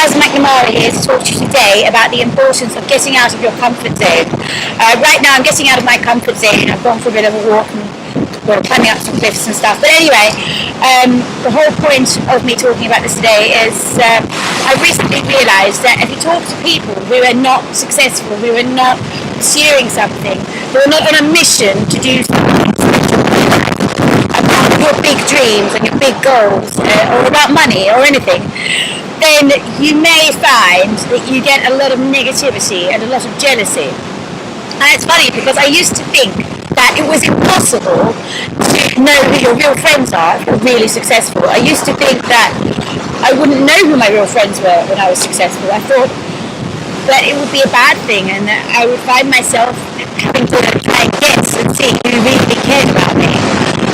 Kaz McNamara here to talk to you today about the importance of getting out of your comfort zone. Right now I'm getting out of my comfort zone. I've gone for a bit of a walk and climbing up some cliffs and stuff. But anyway, the whole point of me talking about this today is I recently realised that if you talk to people who are not successful, who are not pursuing something, who are not on a mission to do something about your big dreams and your big goals, or about money or anything, then you may find that you get a lot of negativity and a lot of jealousy. And it's funny because I used to think that it was impossible to know who your real friends are if you're really successful. I used to think that I wouldn't know who my real friends were when I was successful. I thought that it would be a bad thing and that I would find myself having to try and guess and see who really cared about me.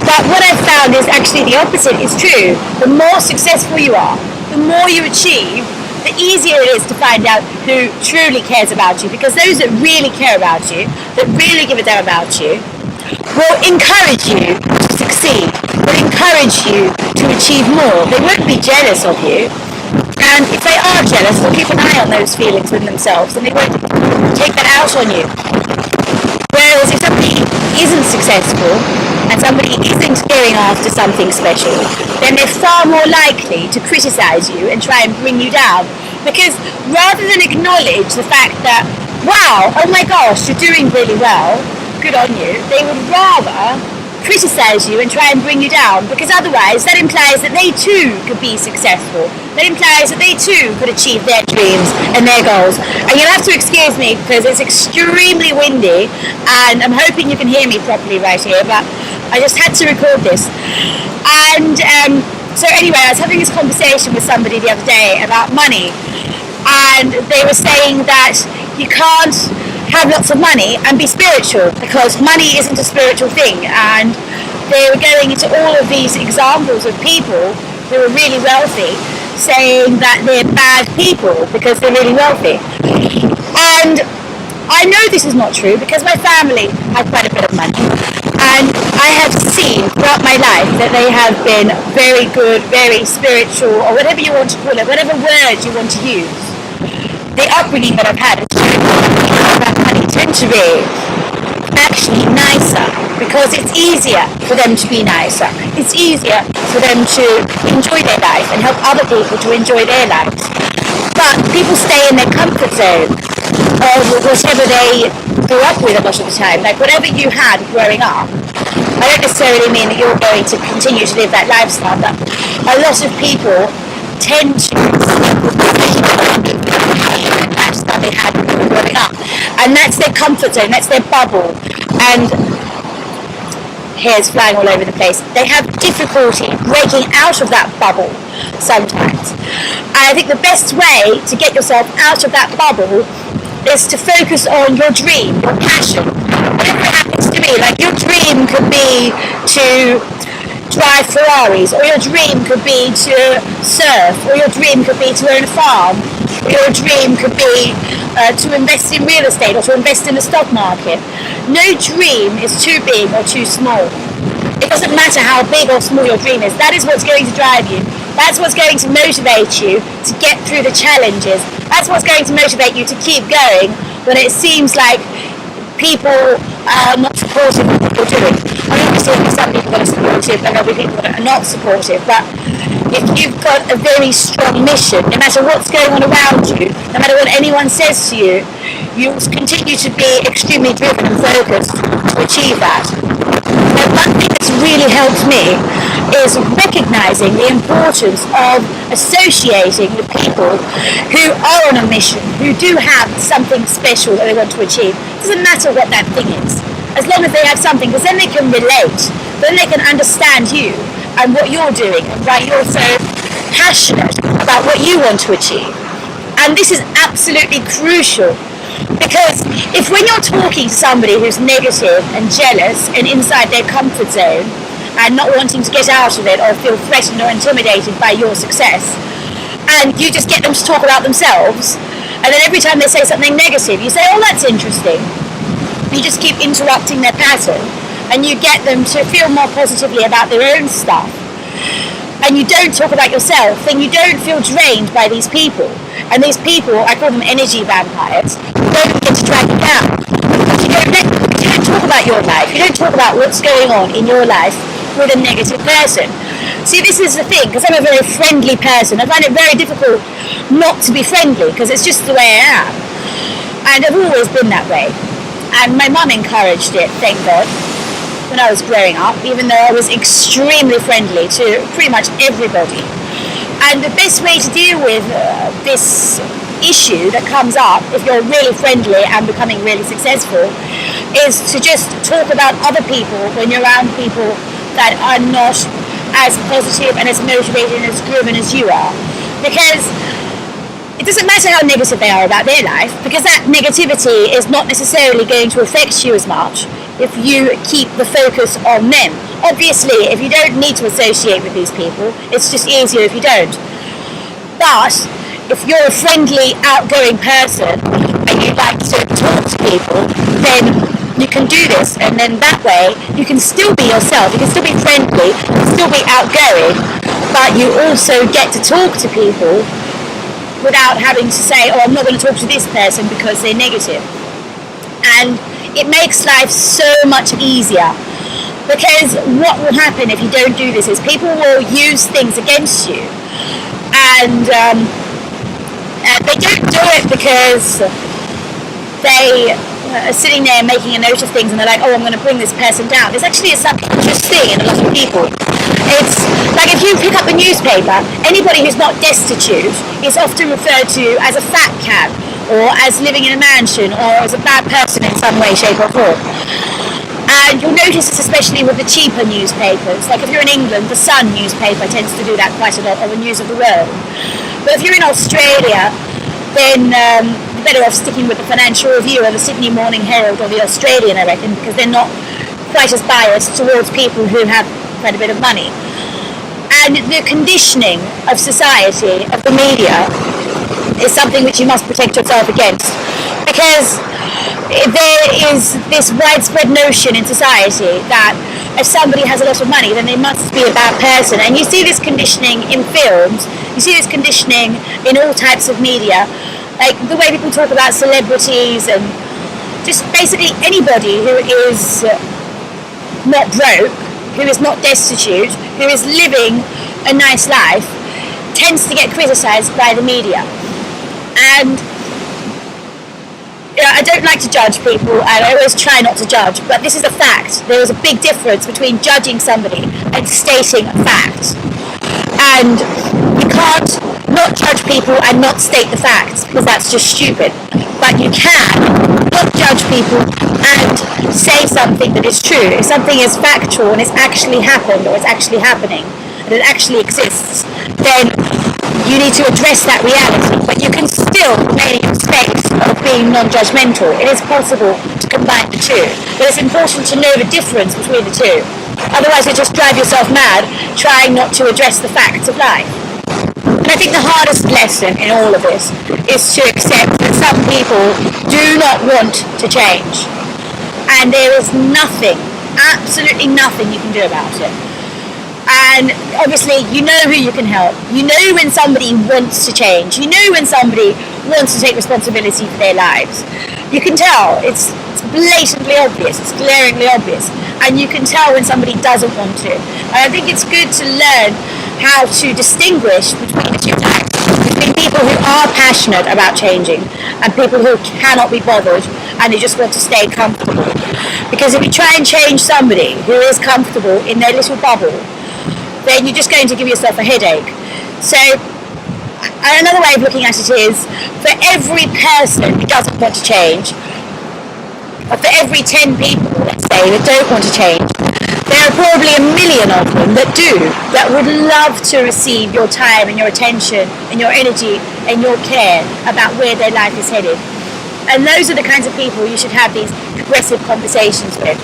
But what I've found is actually the opposite is true. The more successful you are, the more you achieve, the easier it is to find out who truly cares about you, because those that really care about you, that really give a damn about you, will encourage you to succeed, will encourage you to achieve more. They won't be jealous of you, and if they are jealous, they'll keep an eye on those feelings within themselves and they won't take that out on you. Whereas if somebody isn't successful and somebody isn't going after something special, then they're far more likely to criticize you and try and bring you down. Because rather than acknowledge the fact that, wow, oh my gosh, you're doing really well, good on you, they would rather criticize you and try and bring you down, because otherwise that implies that they too could be successful. That implies that they too could achieve their dreams and their goals. And you'll have to excuse me because it's extremely windy and I'm hoping you can hear me properly right here, but I just had to record this. And so anyway, I was having this conversation with somebody the other day about money, and they were saying that you can't have lots of money and be spiritual because money isn't a spiritual thing. And they were going into all of these examples of people who are really wealthy saying that they're bad people because they're really wealthy. And I know this is not true because my family have quite a bit of money, and I have seen throughout my life that they have been very good, very spiritual, or whatever you want to call it, whatever word you want to use. The upbringing that I've had is money tend to be actually nicer because it's easier for them to be nicer. It's easier for them to enjoy their life and help other people to enjoy their lives. But people stay in their comfort zone of whatever they grew up with a lot of the time. Like whatever you had growing up, I don't necessarily mean that you're going to continue to live that lifestyle, but a lot of people tend to lifestyle they had when they were growing up, and that's their comfort zone, that's their bubble. And hairs flying all over the place. They have difficulty breaking out of that bubble sometimes. And I think the best way to get yourself out of that bubble is to focus on your dream, your passion, whatever it happens to be. Like your dream could be to drive Ferraris, or your dream could be to surf, or your dream could be to own a farm, or your dream could be to invest in real estate or to invest in the stock market. No dream is too big or too small. It doesn't matter how big or small your dream is. That is what's going to drive you. That's what's going to motivate you to get through the challenges. That's what's going to motivate you to keep going when it seems like people are not supportive of what you're doing. I mean, obviously some people are supportive and there'll be people that are not supportive, but if you've got a very strong mission, no matter what's going on around you, no matter what anyone says to you, you'll continue to be extremely driven and focused to achieve that. Now, one thing that's really helped me is recognizing the importance of associating with people who are on a mission, who do have something special that they want to achieve. It doesn't matter what that thing is, as long as they have something, because then they can relate, then they can understand you and what you're doing and why you're so passionate about what you want to achieve. And this is absolutely crucial, because if when you're talking to somebody who's negative and jealous and inside their comfort zone and not wanting to get out of it or feel threatened or intimidated by your success, and you just get them to talk about themselves, and then every time they say something negative you say, oh, that's interesting, you just keep interrupting their pattern and you get them to feel more positively about their own stuff, and you don't talk about yourself, then you don't feel drained by these people. And these people, I call them energy vampires, don't get to drag you down. Because you don't talk about your life, you don't talk about what's going on in your life with a negative person. See, this is the thing, because I'm a very friendly person, I find it very difficult not to be friendly, because it's just the way I am. And I've always been that way. And my mum encouraged it, thank God, when I was growing up, even though I was extremely friendly to pretty much everybody. And the best way to deal with this issue that comes up if you're really friendly and becoming really successful is to just talk about other people when you're around people that are not as positive and as motivated and as driven as you are. Because it doesn't matter how negative they are about their life, because that negativity is not necessarily going to affect you as much if you keep the focus on them. Obviously, if you don't need to associate with these people, it's just easier if you don't. But if you're a friendly, outgoing person and you like to talk to people, then you can do this, and then that way you can still be yourself, you can still be friendly, you can still be outgoing, but you also get to talk to people without having to say, oh, I'm not going to talk to this person because they're negative. And it makes life so much easier, because what will happen if you don't do this is people will use things against you, and they don't do it because they are sitting there making a note of things and they're like, oh, I'm going to bring this person down. There's actually a subconscious thing in a lot of people. It's like if you pick up a newspaper, anybody who's not destitute is often referred to as a fat cat, or as living in a mansion, or as a bad person in some way, shape or form. And you'll notice this especially with the cheaper newspapers. Like if you're in England, the Sun newspaper tends to do that quite a lot, or the News of the World. But if you're in Australia, then you're better off sticking with the Financial Review or the Sydney Morning Herald or the Australian, I reckon, because they're not quite as biased towards people who have quite a bit of money. And the conditioning of society, of the media, is something which you must protect yourself against, because there is this widespread notion in society that if somebody has a lot of money, then they must be a bad person. And you see this conditioning in films, you see this conditioning in all types of media, like the way people talk about celebrities and just basically anybody who is not broke, who is not destitute, who is living a nice life, tends to get criticised by the media. And I don't like to judge people, and I always try not to judge, but this is a fact. There is a big difference between judging somebody and stating a fact. And you can't not judge people and not state the facts, because that's just stupid. But you can not judge people and say something that is true. If something is factual and it's actually happened, or it's actually happening, and it actually exists, then you need to address that reality, but you can still remain in your space of being non-judgmental. It is possible to combine the two, but it's important to know the difference between the two. Otherwise you just drive yourself mad trying not to address the facts of life. And I think the hardest lesson in all of this is to accept that some people do not want to change, and there is nothing, absolutely nothing you can do about it. And obviously you know who you can help. You know when somebody wants to change. You know when somebody wants to take responsibility for their lives. You can tell. It's blatantly obvious. It's glaringly obvious. And you can tell when somebody doesn't want to. And I think it's good to learn how to distinguish between the two types. Between people who are passionate about changing and people who cannot be bothered and who just want to stay comfortable. Because if you try and change somebody who is comfortable in their little bubble, then you're just going to give yourself a headache. So another way of looking at it is, for every person who doesn't want to change, or for every 10 people, let's say, that don't want to change, there are probably 1 million of them that do, that would love to receive your time and your attention and your energy and your care about where their life is headed. And those are the kinds of people you should have these progressive conversations with.